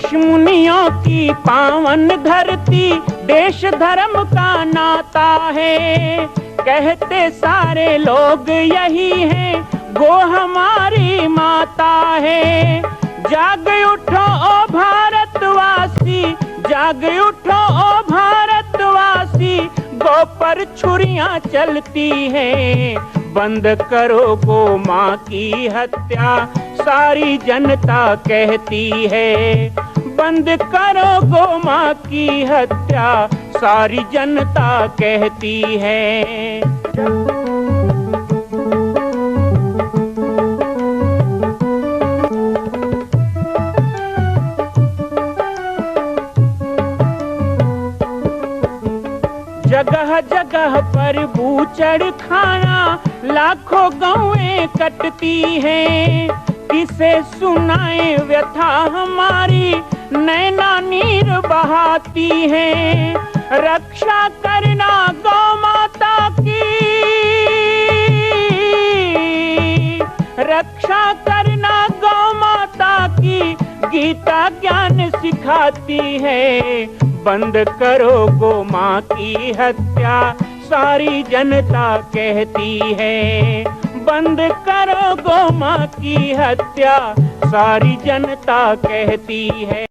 ऋषि मुनियों की पावन धरती, देश धर्म का नाता है। कहते सारे लोग यही हैं, गो हमारी माता है। जाग उठो ओ भारतवासी, जाग उठो ओ भारतवासी, गो पर छुरियां चलती हैं। बंद करो गो माँ की हत्या, सारी जनता कहती है। बंद करो गो माँ की हत्या, सारी जनता कहती है। जगह जगह पर बूचड़ खाना, लाखों गौएं कटती हैं। किसे सुनाए व्यथा हमारी, नैना नीर बहाती हैं। रक्षा करना गौ माता की, रक्षा करना गौ माता की, गीता ज्ञान सिखाती है। बंद करो गो माँ की हत्या, सारी जनता कहती है। बंद करो गो माँ की हत्या, सारी जनता कहती है।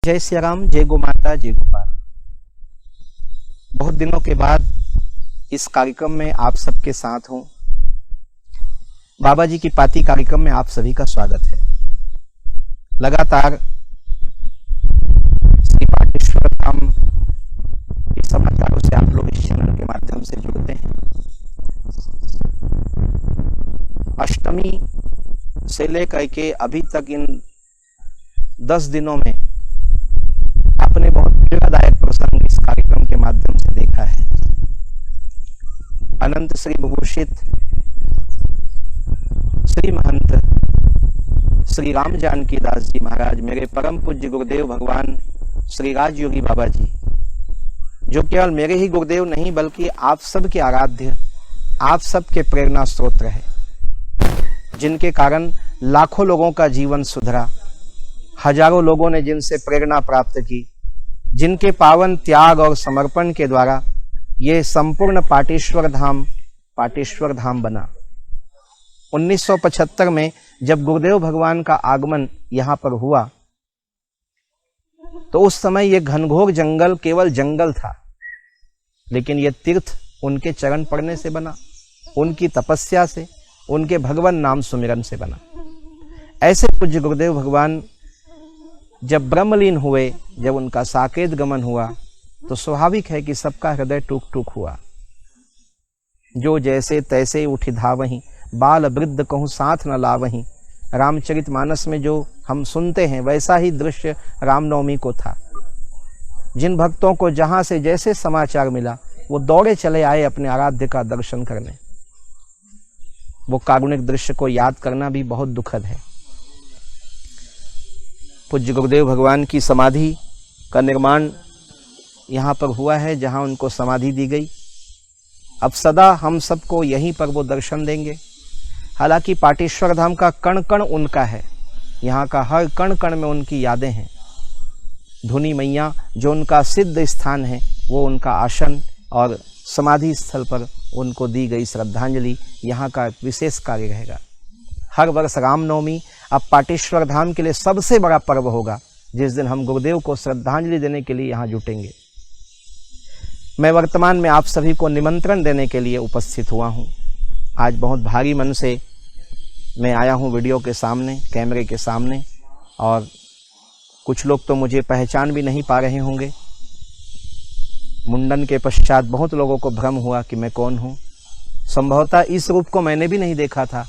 जय श्री राम, जय गो माता, जय गोपाल। बहुत दिनों के बाद इस कार्यक्रम में आप सबके साथ हूं। बाबा जी की पाती कार्यक्रम में आप सभी का स्वागत है। लगातार श्री पाटेश्वर धाम के समाचारों से आप लोग इस चैनल के माध्यम से जुड़ते हैं। अष्टमी से लेकर के अभी तक इन 10 दिनों में आपने बहुत पीड़ादायक प्रसंग इस कार्यक्रम के माध्यम से देखा है। अनंत श्री विभूषित श्री महंत श्री राम जानकी दास जी महाराज, मेरे परम पूज्य गुरुदेव भगवान श्री राज योगी बाबा जी, जो केवल मेरे ही गुरुदेव नहीं बल्कि आप सबके आराध्य, आप सबके प्रेरणा स्रोत है, जिनके कारण लाखों लोगों का जीवन सुधरा, हजारों लोगों ने जिनसे प्रेरणा प्राप्त की, जिनके पावन त्याग और समर्पण के द्वारा ये संपूर्ण पाटेश्वर धाम बना। 1975 में जब गुरुदेव भगवान का आगमन यहाँ पर हुआ तो उस समय ये घनघोर जंगल केवल जंगल था, लेकिन ये तीर्थ उनके चरण पड़ने से बना, उनकी तपस्या से, उनके भगवान नाम सुमिरन से बना। ऐसे पूज्य गुरुदेव भगवान जब ब्रह्मलीन हुए, जब उनका साकेत गमन हुआ, तो स्वाभाविक है कि सबका हृदय टूक टूक हुआ। जो जैसे तैसे उठी धावहीं, बाल वृद्ध कहूँ साथ न लावहीं। रामचरितमानस में जो हम सुनते हैं वैसा ही दृश्य रामनवमी को था। जिन भक्तों को जहां से जैसे समाचार मिला वो दौड़े चले आए अपने आराध्य का दर्शन करने। वो कारुणिक दृश्य को याद करना भी बहुत दुखद है। पूज्य गुरुदेव भगवान की समाधि का निर्माण यहाँ पर हुआ है, जहाँ उनको समाधि दी गई। अब सदा हम सबको यहीं पर वो दर्शन देंगे। हालांकि पाटेश्वर धाम का कण कण उनका है, यहाँ का हर कण कण में उनकी यादें हैं। धुनी मैया जो उनका सिद्ध स्थान है, वो उनका आसन और समाधि स्थल पर उनको दी गई श्रद्धांजलि यहाँ का विशेष कार्य रहेगा। हर वर्ष रामनवमी अब पाटेश्वर धाम के लिए सबसे बड़ा पर्व होगा, जिस दिन हम गुरुदेव को श्रद्धांजलि देने के लिए यहाँ जुटेंगे। मैं वर्तमान में आप सभी को निमंत्रण देने के लिए उपस्थित हुआ हूँ। आज बहुत भारी मन से मैं आया हूँ वीडियो के सामने, कैमरे के सामने, और कुछ लोग तो मुझे पहचान भी नहीं पा रहे होंगे। मुंडन के पश्चात बहुत लोगों को भ्रम हुआ कि मैं कौन हूँ। संभवतः इस रूप को मैंने भी नहीं देखा था।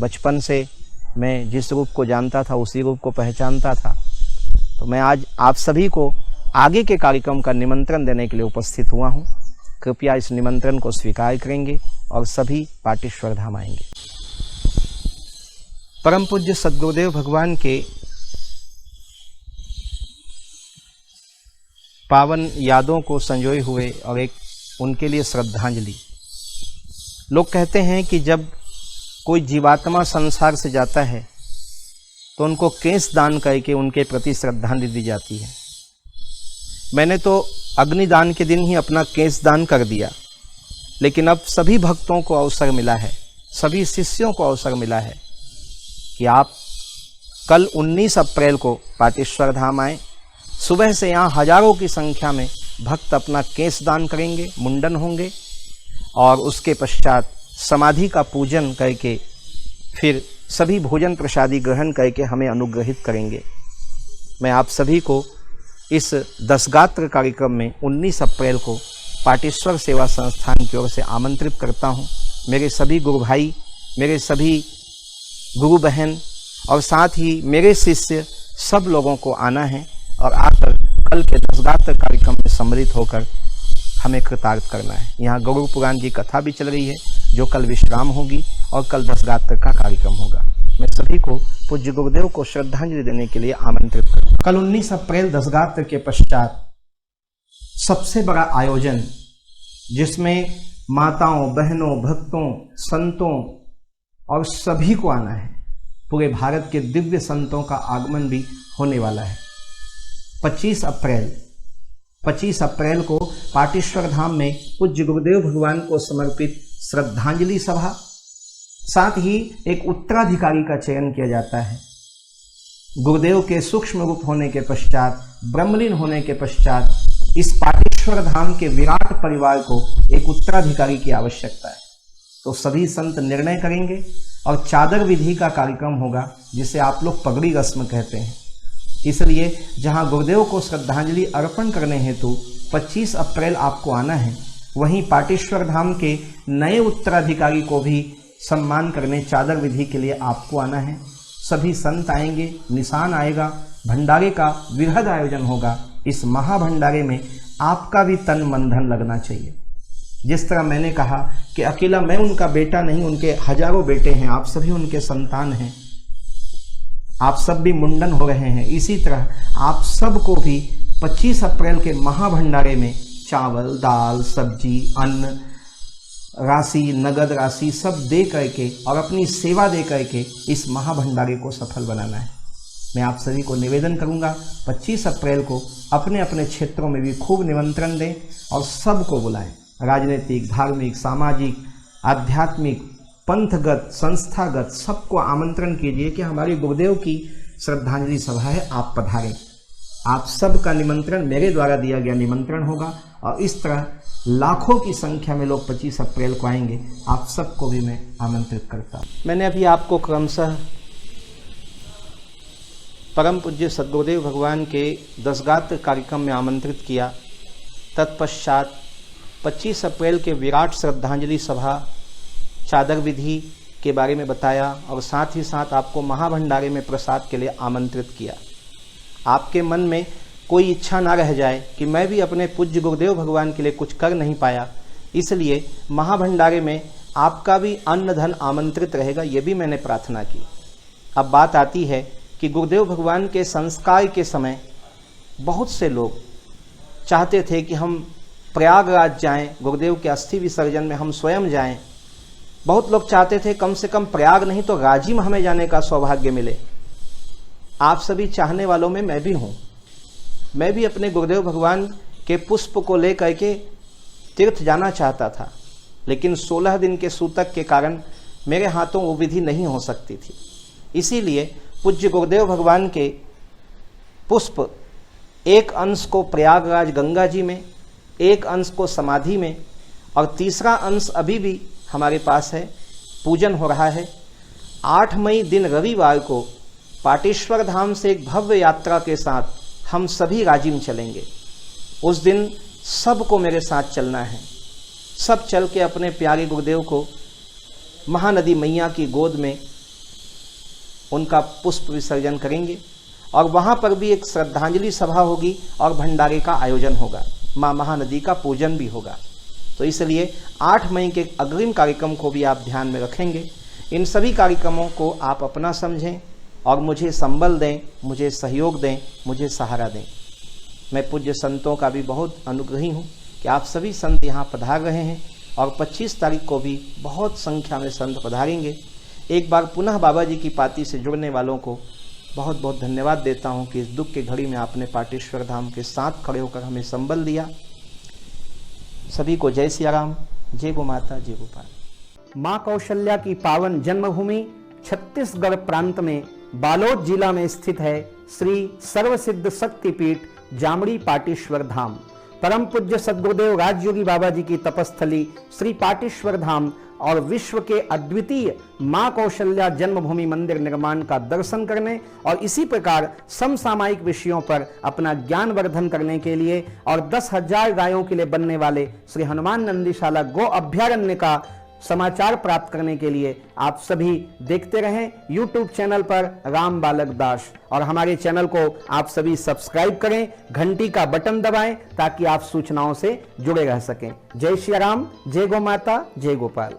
बचपन से मैं जिस रूप को जानता था उसी रूप को पहचानता था। तो मैं आज आप सभी को आगे के कार्यक्रम का निमंत्रण देने के लिए उपस्थित हुआ हूँ। कृपया इस निमंत्रण को स्वीकार करेंगे और सभी पाटेश्वर धाम आएंगे। परम पूज्य सद्गुरुदेव भगवान के पावन यादों को संजोए हुए और एक उनके लिए श्रद्धांजलि। लोग कहते हैं कि जब कोई जीवात्मा संसार से जाता है तो उनको केश दान करके उनके प्रति श्रद्धांजलि दी जाती है। मैंने तो अग्निदान के दिन ही अपना केश दान कर दिया, लेकिन अब सभी भक्तों को अवसर मिला है, सभी शिष्यों को अवसर मिला है कि आप कल 19 अप्रैल को पाटेश्वर धाम आएँ। सुबह से यहाँ हजारों की संख्या में भक्त अपना केश दान करेंगे, मुंडन होंगे और उसके पश्चात समाधि का पूजन करके फिर सभी भोजन प्रसादी ग्रहण करके हमें अनुग्रहित करेंगे। मैं आप सभी को इस 10 गात्र कार्यक्रम में 19 अप्रैल को पाटेश्वर सेवा संस्थान की ओर से आमंत्रित करता हूँ। मेरे सभी गुरु भाई, मेरे सभी गुरु बहन और साथ ही मेरे शिष्य सब लोगों को आना है और आकर कल के 10 गात्र कार्यक्रम में सम्मिलित होकर हमें कृतार्थ करना है। यहाँ गरुड़ पुराण की कथा भी चल रही है जो कल विश्राम होगी और कल 10 गात्र का कार्यक्रम होगा। मैं सभी को पूज्य गुरुदेव को श्रद्धांजलि देने के लिए आमंत्रित करता हूँ। कल 19 अप्रैल 10 गात्र के पश्चात सबसे बड़ा आयोजन, जिसमें माताओं, बहनों, भक्तों, संतों और सभी को आना है, पूरे भारत के दिव्य संतों का आगमन भी होने वाला है। 25 अप्रैल को पाटेश्वर धाम में पूज्य गुरुदेव भगवान को समर्पित श्रद्धांजलि सभा, साथ ही एक उत्तराधिकारी का चयन किया जाता है। गुरुदेव के सूक्ष्म रूप होने के पश्चात, ब्रह्मलीन होने के पश्चात इस पाटेश्वर धाम के विराट परिवार को एक उत्तराधिकारी की आवश्यकता है। तो सभी संत निर्णय करेंगे और चादर विधि का कार्यक्रम होगा, जिसे आप लोग पगड़ी रस्म कहते हैं। इसलिए जहां गुरुदेव को श्रद्धांजलि अर्पण करने हेतु 25 अप्रैल आपको आना है, वहीं पाटेश्वर धाम के नए उत्तराधिकारी को भी सम्मान करने चादर विधि के लिए आपको आना है। सभी संत आएंगे, निशान आएगा, भंडारे का वृहद आयोजन होगा। इस महाभंडारे में आपका भी तन मन धन लगना चाहिए। जिस तरह मैंने कहा कि अकेला मैं उनका बेटा नहीं, उनके हजारों बेटे हैं, आप सभी उनके संतान हैं, आप सब भी मुंडन हो रहे हैं। इसी तरह आप सबको भी 25 अप्रैल के महाभंडारे में चावल, दाल, सब्जी, अन्न राशि, नगद राशि सब दे करके और अपनी सेवा दे करके इस महाभंडारे को सफल बनाना है। मैं आप सभी को निवेदन करूंगा 25 अप्रैल को अपने अपने क्षेत्रों में भी खूब निमंत्रण दें और सबको बुलाएं। राजनीतिक, धार्मिक, सामाजिक, आध्यात्मिक, पंथगत, संस्थागत सबको आमंत्रण कीजिए कि हमारे गुरुदेव की श्रद्धांजलि सभा है, आप पधारें। आप सबका निमंत्रण मेरे द्वारा दिया गया निमंत्रण होगा और इस तरह लाखों की संख्या में लोग 25 अप्रैल को आएंगे। आप सबको भी मैं आमंत्रित करता हूँ। मैंने अभी आपको क्रमशः परम पूज्य सद्गुरुदेव भगवान के 10 गात्र कार्यक्रम में आमंत्रित किया। तत्पश्चात 25 अप्रैल के विराट श्रद्धांजलि सभा, चादर विधि के बारे में बताया और साथ ही साथ आपको महाभंडारे में प्रसाद के लिए आमंत्रित किया। आपके मन में कोई इच्छा ना रह जाए कि मैं भी अपने पूज्य गुरुदेव भगवान के लिए कुछ कर नहीं पाया, इसलिए महाभंडारे में आपका भी अन्न धन आमंत्रित रहेगा, ये भी मैंने प्रार्थना की। अब बात आती है कि गुरुदेव भगवान के संस्कार के समय बहुत से लोग चाहते थे कि हम प्रयागराज जाएं, गुरुदेव के अस्थि विसर्जन में हम स्वयं जाएं। बहुत लोग चाहते थे कम से कम प्रयाग नहीं तो रांची में हमें जाने का सौभाग्य मिले। आप सभी चाहने वालों में मैं भी हूँ। मैं भी अपने गुरुदेव भगवान के पुष्प को लेकर के तीर्थ जाना चाहता था, लेकिन 16 दिन के सूतक के कारण मेरे हाथों वो विधि नहीं हो सकती थी। इसीलिए पूज्य गुरुदेव भगवान के पुष्प एक अंश को प्रयागराज गंगा जी में, एक अंश को समाधि में और तीसरा अंश अभी भी हमारे पास है, पूजन हो रहा है। 8 मई दिन रविवार को पाटेश्वर धाम से एक भव्य यात्रा के साथ हम सभी राजिम चलेंगे। उस दिन सबको मेरे साथ चलना है। सब चल के अपने प्यारे गुरुदेव को महानदी मैया की गोद में उनका पुष्प विसर्जन करेंगे और वहाँ पर भी एक श्रद्धांजलि सभा होगी और भंडारे का आयोजन होगा, माँ महानदी का पूजन भी होगा। तो इसलिए 8 मई के अग्रिम कार्यक्रम को भी आप ध्यान में रखेंगे। इन सभी कार्यक्रमों को आप अपना समझें और मुझे संबल दें, मुझे सहयोग दें, मुझे सहारा दें। मैं पूज्य संतों का भी बहुत अनुग्रही हूँ कि आप सभी संत यहाँ पधार रहे हैं और 25 तारीख को भी बहुत संख्या में संत पधारेंगे। एक बार पुनः बाबा जी की पाती से जुड़ने वालों को बहुत बहुत धन्यवाद देता हूं कि इस दुख के घड़ी में आपने पाटेश्वर धाम के साथ खड़े होकर हमें संबल दिया। सभी को जय सिया राम, जय गो माता, जय गोपाल। माँ कौशल्या की पावन जन्मभूमि छत्तीसगढ़ प्रांत में बालोद जिला में स्थित है श्री सर्वसिद्ध शक्तिपीठ जामड़ी पाटेश्वर धाम। परम पूज्य सद्गुरुदेव राजयोगी बाबा जी की तपस्थली श्री पाटेश्वर धाम और विश्व के अद्वितीय मां कौशल्या जन्मभूमि मंदिर निर्माण का दर्शन करने और इसी प्रकार समसामयिक विषयों पर अपना ज्ञान वर्धन करने के लिए और 10,000 गायों के लिए बनने वाले श्री हनुमान नंदीशाला गो अभ्यारण्य का समाचार प्राप्त करने के लिए आप सभी देखते रहें YouTube चैनल पर राम बालक दास, और हमारे चैनल को आप सभी सब्सक्राइब करें, घंटी का बटन दबाएं ताकि आप सूचनाओं से जुड़े रह सकें। जय श्री राम, जय गो माता, जय गोपाल।